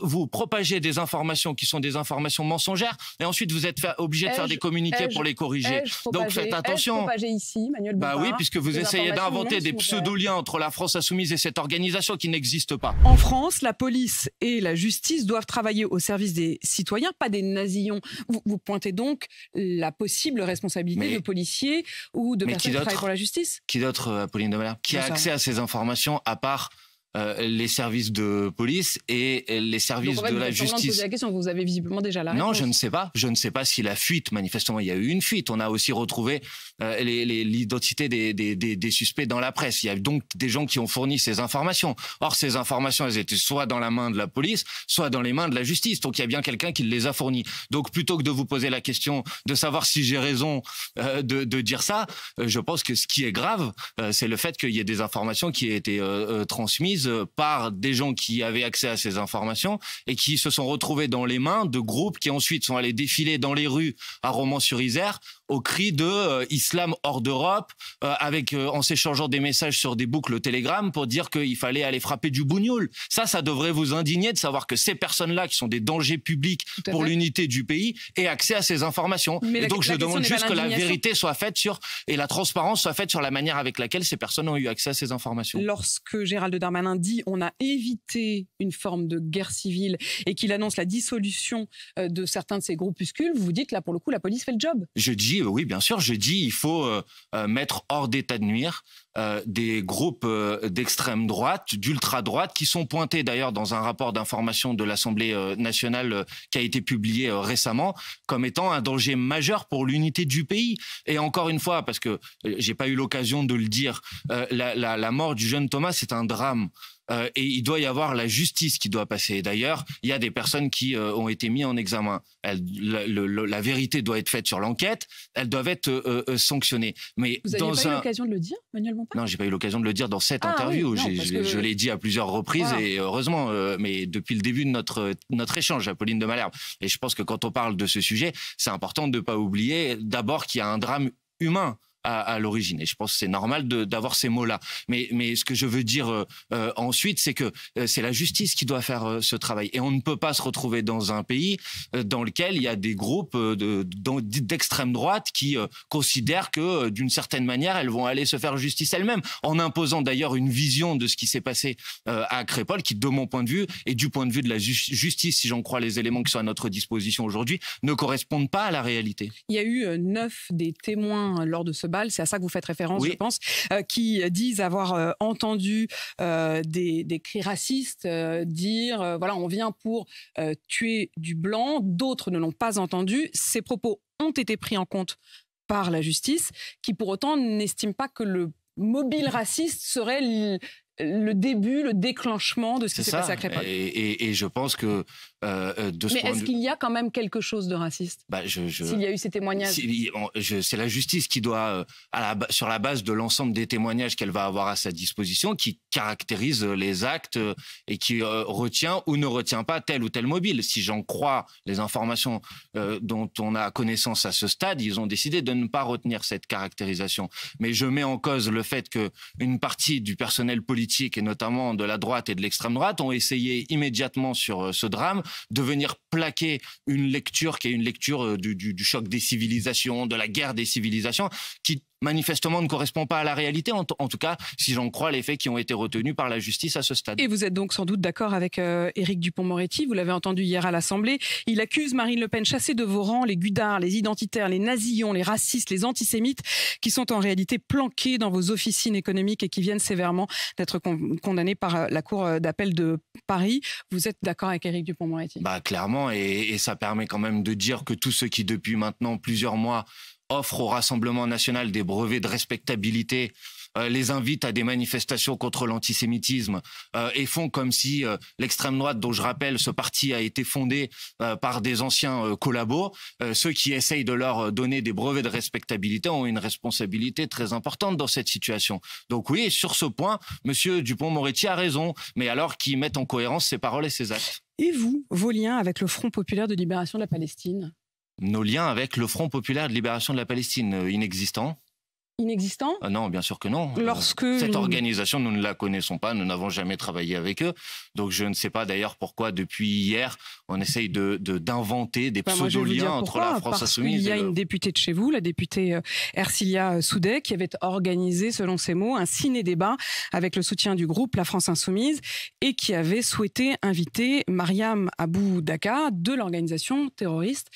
vous propagez des informations qui sont des informations mensongères et ensuite vous êtes obligé de faire des communiqués pour les corriger. Donc faites attention. Ici, Manuel Bah Bompard, oui, puisque vous essayez d'inventer des pseudo-liens entre la France insoumise et cette organisation qui n'existe pas. En France, la police et la justice doivent travailler au service des citoyens, pas des nazillons. Vous pointez donc la possible responsabilité de policiers ou de personnes qui travaillent pour la justice. Qui d'autre, Apolline de Malherbe, qui a accès à ces informations à part les services de police et les services de la justice. Poser la question, vous avez visiblement déjà la réponse. Non, je ne sais pas. Je ne sais pas si la fuite, manifestement, il y a eu une fuite. On a aussi retrouvé l'identité des suspects dans la presse. Il y a donc des gens qui ont fourni ces informations. Or, ces informations, elles étaient soit dans la main de la police, soit dans les mains de la justice. Donc, il y a bien quelqu'un qui les a fournies. Donc, plutôt que de vous poser la question de savoir si j'ai raison de dire ça, je pense que ce qui est grave, c'est le fait qu'il y ait des informations qui aient été transmises par des gens qui avaient accès à ces informations et qui se sont retrouvés dans les mains de groupes qui ensuite sont allés défiler dans les rues à Romans-sur-Isère au cri de islam hors d'Europe, en s'échangeant des messages sur des boucles Telegram pour dire qu'il fallait aller frapper du bougnoul. Ça devrait vous indigner de savoir que ces personnes-là, qui sont des dangers publics pour l'unité du pays, aient accès à ces informations. Et donc je demande juste que la vérité soit faite et la transparence soit faite sur la manière avec laquelle ces personnes ont eu accès à ces informations. Lorsque Gérald Darmanin dit on a évité une forme de guerre civile et qu'il annonce la dissolution de certains de ces groupuscules, vous dites là pour le coup la police fait le job. Je dis oui, bien sûr, je dis il faut mettre hors d'état de nuire des groupes d'extrême droite, d'ultra droite, qui sont pointés d'ailleurs dans un rapport d'information de l'Assemblée nationale qui a été publié récemment comme étant un danger majeur pour l'unité du pays. Et encore une fois, parce que j'ai pas eu l'occasion de le dire, la mort du jeune Thomas, c'est un drame. Et il doit y avoir la justice qui doit passer. D'ailleurs, il y a des personnes qui ont été mises en examen. La vérité doit être faite sur l'enquête. Elles doivent être sanctionnées. Mais vous n'avez pas eu l'occasion de le dire, Manuel Bompard ? Non, j'ai pas eu l'occasion de le dire dans cette interview. Oui, je l'ai dit à plusieurs reprises et heureusement, mais depuis le début de notre échange, Apolline de Malherbe. Et je pense que quand on parle de ce sujet, c'est important de ne pas oublier d'abord qu'il y a un drame humain à l'origine. Et je pense que c'est normal d'avoir ces mots-là. Mais ce que je veux dire ensuite, c'est que c'est la justice qui doit faire ce travail. Et on ne peut pas se retrouver dans un pays dans lequel il y a des groupes d'extrême droite qui considèrent que d'une certaine manière, elles vont aller se faire justice elles-mêmes, en imposant d'ailleurs une vision de ce qui s'est passé à Crépol, qui, de mon point de vue, et du point de vue de la justice, si j'en crois les éléments qui sont à notre disposition aujourd'hui, ne correspondent pas à la réalité. Il y a eu 9 des témoins lors de ce bal, c'est à ça que vous faites référence, je pense, qui disent avoir entendu des cris racistes dire voilà, on vient pour tuer du blanc. D'autres ne l'ont pas entendu. Ces propos ont été pris en compte par la justice, qui pour autant n'estime pas que le mobile raciste serait le début, le déclenchement de ce qui s'est passé à Crépol. Et je pense que de ce Mais est-ce qu'il y a quand même quelque chose de raciste s'il y a eu ces témoignages? C'est la justice qui doit, sur la base de l'ensemble des témoignages qu'elle va avoir à sa disposition, qui caractérise les actes et qui retient ou ne retient pas tel ou tel mobile. Si j'en crois les informations dont on a connaissance à ce stade, ils ont décidé de ne pas retenir cette caractérisation. Mais je mets en cause le fait qu'une partie du personnel politique, et notamment de la droite et de l'extrême droite, ont essayé immédiatement sur ce drame de venir plaquer une lecture qui est une lecture du choc des civilisations, de la guerre des civilisations, qui manifestement ne correspond pas à la réalité, en tout cas, si j'en crois les faits qui ont été retenus par la justice à ce stade. Et vous êtes donc sans doute d'accord avec Éric Dupond-Moretti, vous l'avez entendu hier à l'Assemblée. Il accuse Marine Le Pen, chassez de vos rangs les gudards, les identitaires, les nazillons, les racistes, les antisémites, qui sont en réalité planqués dans vos officines économiques et qui viennent sévèrement d'être condamnés par la Cour d'appel de Paris. Vous êtes d'accord avec Éric Dupond-Moretti? Clairement, et ça permet quand même de dire que tous ceux qui, depuis maintenant plusieurs mois, offrent au Rassemblement national des brevets de respectabilité, les invitent à des manifestations contre l'antisémitisme et font comme si l'extrême droite, dont je rappelle, ce parti a été fondé par des anciens collabos, ceux qui essayent de leur donner des brevets de respectabilité ont une responsabilité très importante dans cette situation. Donc oui, sur ce point, M. Dupond-Moretti a raison, mais alors qu'ils mettent en cohérence ses paroles et ses actes. Et vous, vos liens avec le Front populaire de libération de la Palestine? Nos liens avec le Front populaire de libération de la Palestine, inexistants. inexistant? Non, bien sûr que non. Cette organisation, nous ne la connaissons pas, nous n'avons jamais travaillé avec eux. Donc je ne sais pas d'ailleurs pourquoi depuis hier, on essaye d'inventer des pseudo-liens entre la France insoumise. Il y a une députée de chez vous, la députée Ercilia Soudet, qui avait organisé, selon ses mots, un ciné-débat avec le soutien du groupe La France insoumise et qui avait souhaité inviter Mariam Abou Daka de l'organisation terroriste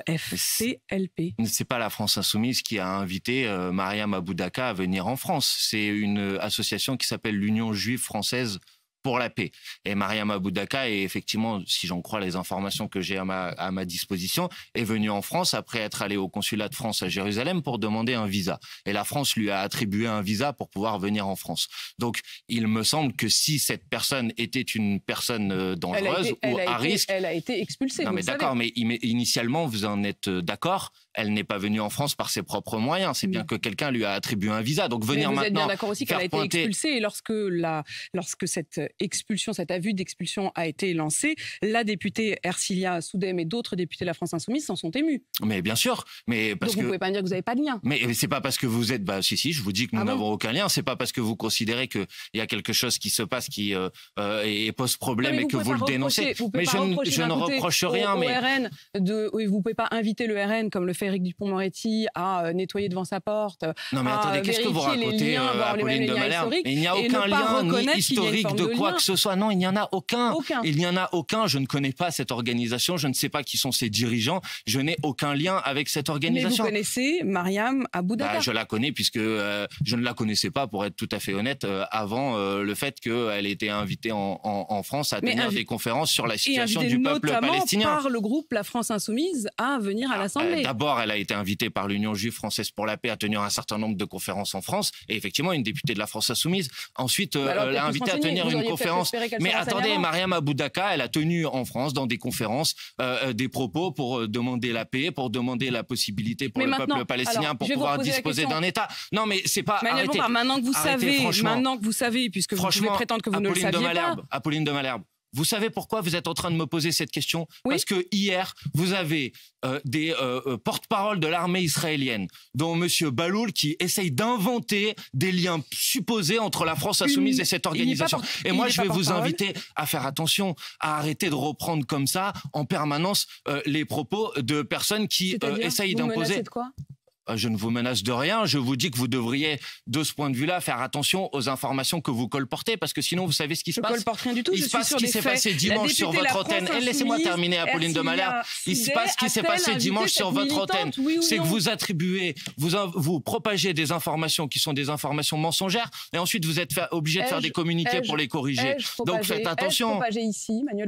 FCLP. C'est pas la France insoumise qui a invité Mariam Abou Daka à venir en France. C'est une association qui s'appelle l'Union juive française pour la paix. Et Mariam Abou Daka est effectivement, si j'en crois les informations que j'ai à ma disposition, est venue en France après être allée au consulat de France à Jérusalem pour demander un visa. Et la France lui a attribué un visa pour pouvoir venir en France. Donc, il me semble que si cette personne était une personne dangereuse ou à risque... Elle a été expulsée. Non mais d'accord, mais initialement, vous en êtes d'accord, elle n'est pas venue en France par ses propres moyens. C'est bien que quelqu'un lui a attribué un visa. Donc venir maintenant... Vous êtes bien d'accord aussi qu'elle a été expulsée et lorsque cette expulsion, cet avis d'expulsion a été lancé, la députée Ercilia Soudet et d'autres députés de la France insoumise s'en sont émus. Mais bien sûr, mais parce donc vous ne pouvez pas me dire que vous n'avez pas de lien. Mais c'est pas parce que vous êtes, si, je vous dis que nous n'avons aucun lien. C'est pas parce que vous considérez qu'il y a quelque chose qui se passe qui pose problème et que vous le dénoncez. Mais je ne reproche rien. Vous ne pouvez pas inviter le RN comme le fait Éric Dupond-Moretti à nettoyer devant sa porte. Non mais attendez, qu'est-ce que vous racontez, Apolline de Malherbe? Il n'y a aucun lien ni historique de quoi que ce soit. Non, il n'y en a aucun. Il n'y en a aucun. Je ne connais pas cette organisation. Je ne sais pas qui sont ses dirigeants. Je n'ai aucun lien avec cette organisation. Mais vous connaissez Mariam Abou Daka? Je la connais puisque je ne la connaissais pas, pour être tout à fait honnête, avant le fait qu'elle était invitée en France à tenir des conférences sur la situation du peuple palestinien. Par le groupe La France insoumise à venir à l'Assemblée. D'abord, elle a été invitée par l'Union juive française pour la paix à tenir un certain nombre de conférences en France. Et effectivement, une députée de la France insoumise. Ensuite, elle a invité à tenir une conférence. Mais attendez, Mariam Abou Daka, elle a tenu en France, dans des conférences, des propos pour demander la paix, pour demander la possibilité pour le peuple palestinien pour pouvoir disposer d'un État. Non, mais c'est pas... Arrêtez. Maintenant que vous savez, puisque vous pouvez prétendre que vous ne le saviez pas. Apolline de Malherbe. Vous savez pourquoi vous êtes en train de me poser cette question? Parce que hier, vous avez des porte-parole de l'armée israélienne, dont M. Baloul, qui essaye d'inventer des liens supposés entre la France insoumise et cette organisation. Et moi, je vais vous inviter à faire attention, à arrêter de reprendre comme ça, en permanence, les propos de personnes qui essayent d'imposer... Je ne vous menace de rien. Je vous dis que vous devriez, de ce point de vue-là, faire attention aux informations que vous colportez, parce que sinon, vous savez ce qui se passe. Je colporte rien du tout. Il se passe ce qui s'est passé dimanche sur votre antenne. Laissez-moi terminer, Apolline de Malherbe. Il se passe ce qui s'est passé dimanche sur votre antenne. C'est que vous attribuez, vous propagez des informations qui sont des informations mensongères, et ensuite vous êtes obligé de faire des communiqués pour les corriger. Donc faites attention.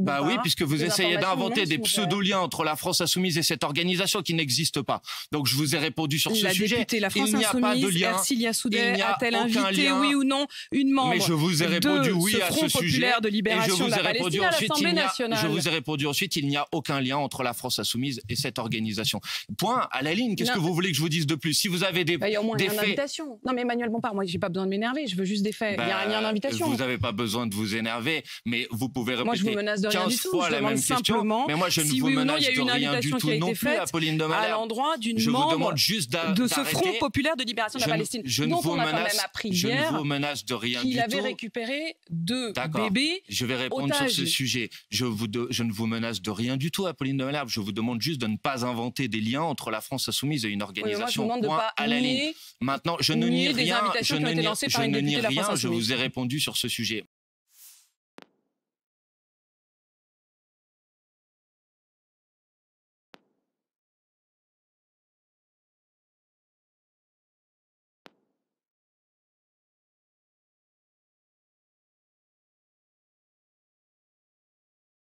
Bah oui, puisque vous essayez d'inventer des pseudo-liens entre la France insoumise et cette organisation qui n'existe pas. Donc je vous ai répondu sur ce sujet. La France il n'y a pas de lien. Ercilia Soudet a-t-elle invité, oui ou non, une membre Mais je vous ai répondu oui à ce sujet. De libération de la Palestine à l'Assemblée nationale. Je vous ai répondu ensuite, il n'y a aucun lien entre la France insoumise et cette organisation. Point, à la ligne. Qu'est-ce que vous voulez que je vous dise de plus? Si vous avez des faits... Il y a au moins une invitation. Non mais Emmanuel Bompard, moi j'ai pas besoin de m'énerver, je veux juste des faits. Il y a rien d'invitation. Vous n'avez pas besoin de vous énerver, mais vous pouvez répéter 15 fois la même question. Mais moi je ne vous menace de rien du tout non plus, Apolline de Malherbe. À l'endroit d'une membre... Je vous demande juste de ce Front populaire de libération de la Palestine, dont on a quand même appris hier qu'il avait récupéré 2 bébés. Je vais répondre sur ce sujet. Je ne vous menace de rien du tout, Apolline de Malherbe. Je vous demande juste de ne pas inventer des liens entre la France insoumise et une organisation. À la ligne. Maintenant, je ne nie rien. Je ne nie rien. Je vous ai répondu sur ce sujet.